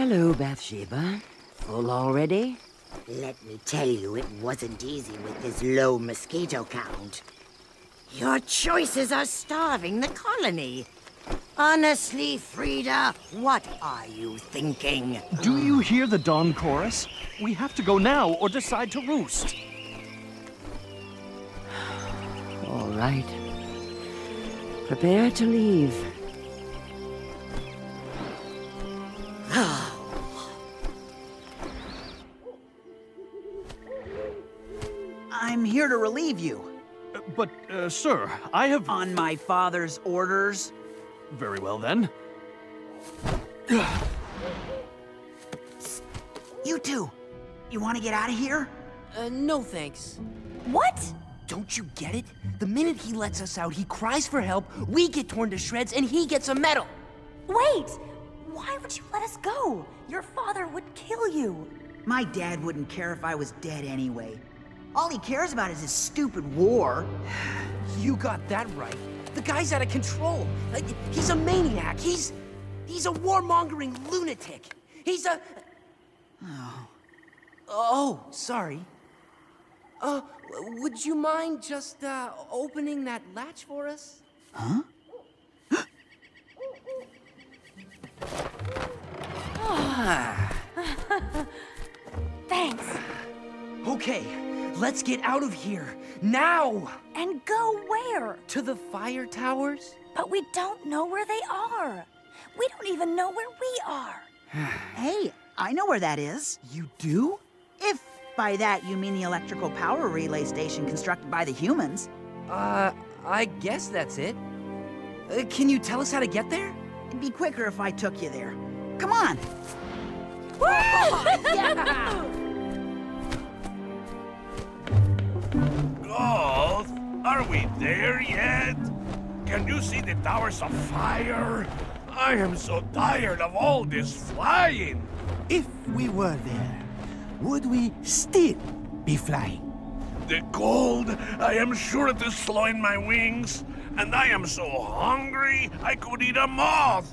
Hello, Bathsheba. Full already? Let me tell you, it wasn't easy with this low mosquito count. Your choices are starving the colony. Honestly, Frida, what are you thinking? Do you hear the dawn chorus? We have to go now or decide to roost. All right. Prepare to leave. I'm here to relieve you. But, sir, I have... On my father's orders. Very well, then. You two, you want to get out of here? No thanks. What? Don't you get it? The minute he lets us out, he cries for help, we get torn to shreds, and he gets a medal. Wait! Why would you let us go? Your father would kill you. My dad wouldn't care if I was dead anyway. All he cares about is his stupid war. You got that right. The guy's out of control. He's a maniac. He's a warmongering lunatic. He's a... Oh, sorry. Would you mind just, opening that latch for us? Huh? Thanks. Okay, let's get out of here. Now! And go where? To the fire towers? But we don't know where they are. We don't even know where we are. Hey, I know where that is. You do? If by that you mean the electrical power relay station constructed by the humans. I guess that's it. Can you tell us how to get there? It'd be quicker if I took you there. Come on! Goth, are we there yet? Can you see the towers of fire? I am so tired of all this flying. If we were there, would we still be flying? The cold, I am sure it is slowing my wings, and I am so hungry I could eat a moth.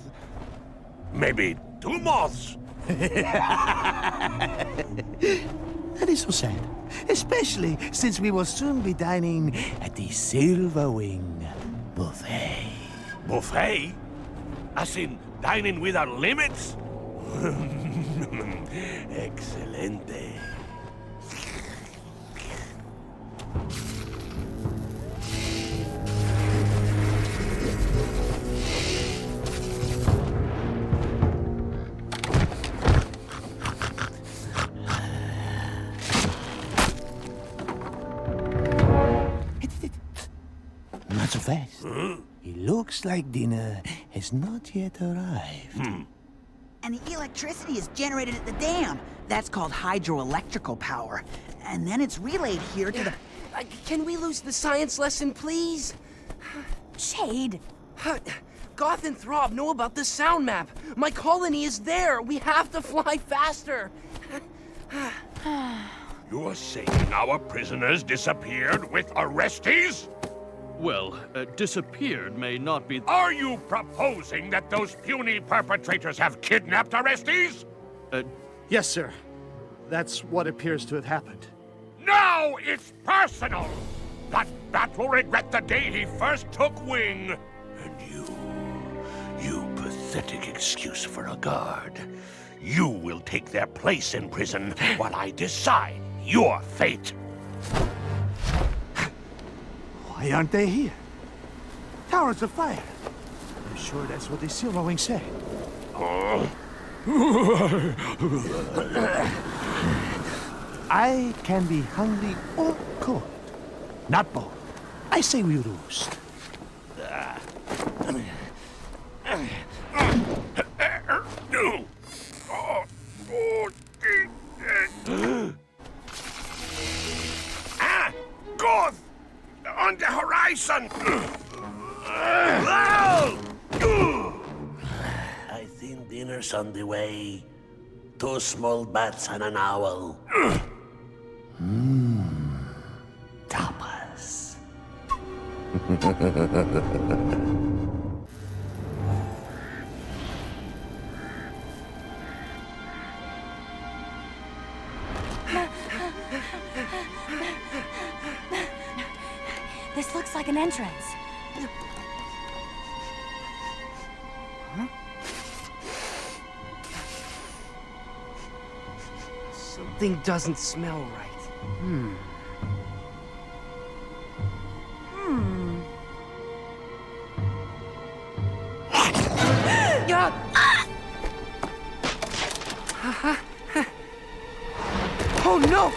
Maybe 2 moths. That is so sad, especially since we will soon be dining at the Silverwing buffet. Buffet? As in dining without limits? Excelente. Not so fast. It looks like dinner has not yet arrived. And the electricity is generated at the dam. That's called hydroelectrical power. And then it's relayed here to the... Can we lose the science lesson, please? Jade. Goth and Throb know about the sound map. My colony is there. We have to fly faster. You are saying our prisoners disappeared with arrestees? Well, disappeared may not be... Are you proposing that those puny perpetrators have kidnapped arrestees? Yes, sir. That's what appears to have happened. Now it's personal! That bat will regret the day he first took wing. And you pathetic excuse for a guard. You will take their place in prison while I decide your fate. Why aren't they here? Towers of fire. I'm sure that's what the Silverwing said. I can be hungry or cold. Not both. I say we roost. Goth! On the horizon! I think dinner's on the way. 2 small bats and an owl. Tapas. looks like an entrance. Something doesn't smell right. Oh no!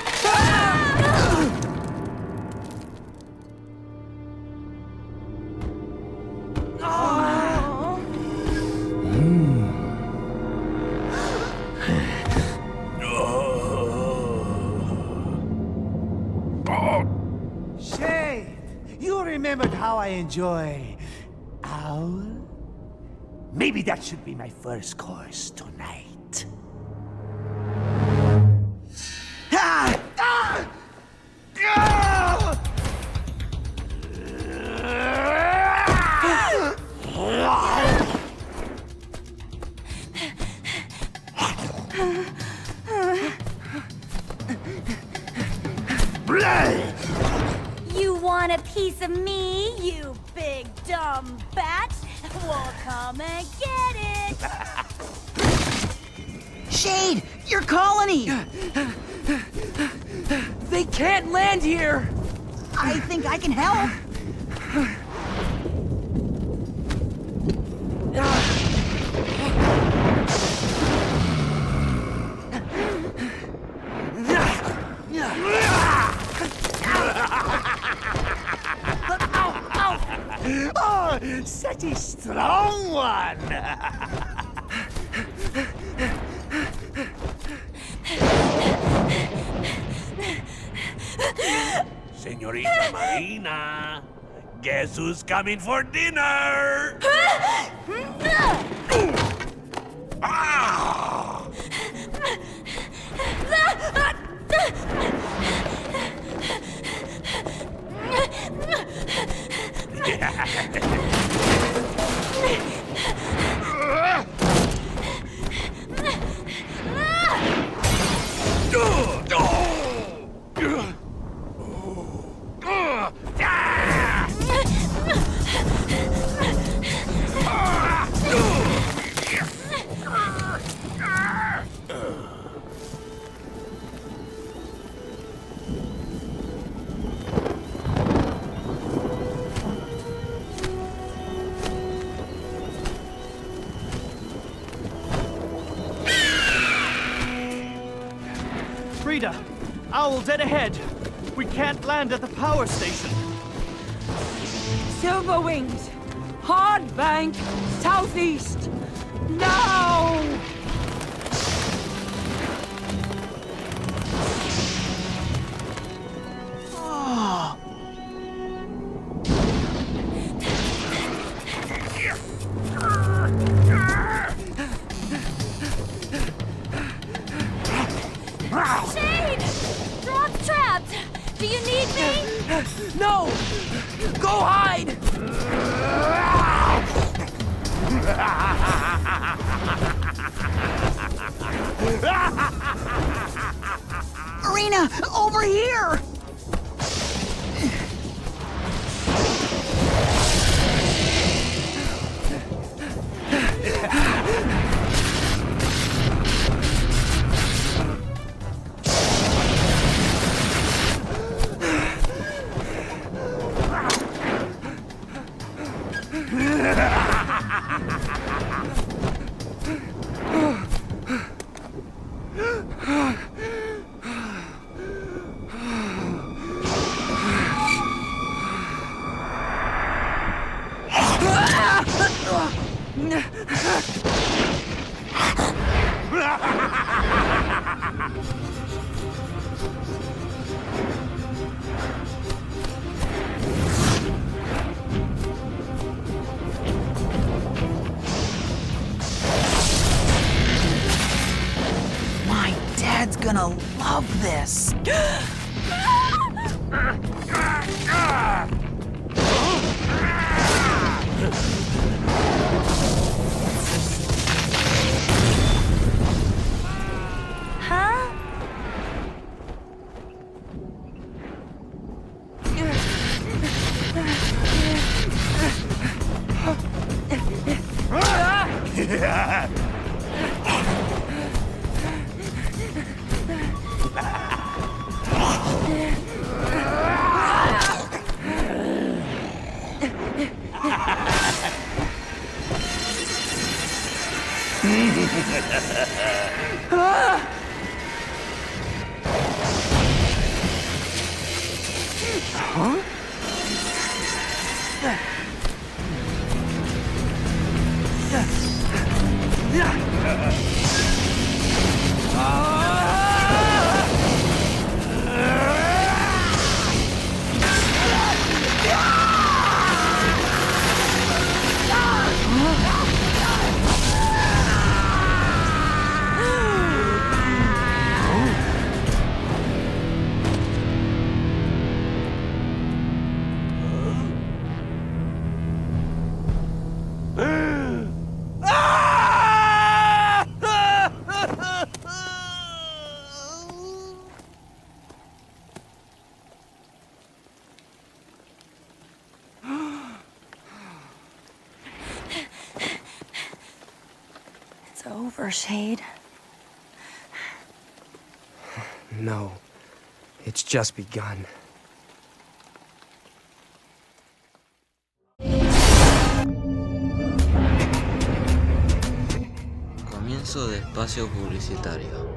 Shade, you remembered how I enjoy owl? Maybe that should be my first course tonight. Ah! Ah! Ah! You want a piece of me, you big dumb bat? Well, come and get it! Shade, your colony! They can't land here! I think I can help. Oh, such a strong one! Señorita Marina, guess who's coming for dinner? Ah! Frida, owl dead ahead. We can't land at the power station. Silverwings, hard bank, southeast. Now! Oh. Shade! Drop's trapped! Do you need me? No! Go hide! Marina, over here! My dad's gonna love this. Huh? It's over, Shade. No. It's just begun. Comienzo de espacio publicitario.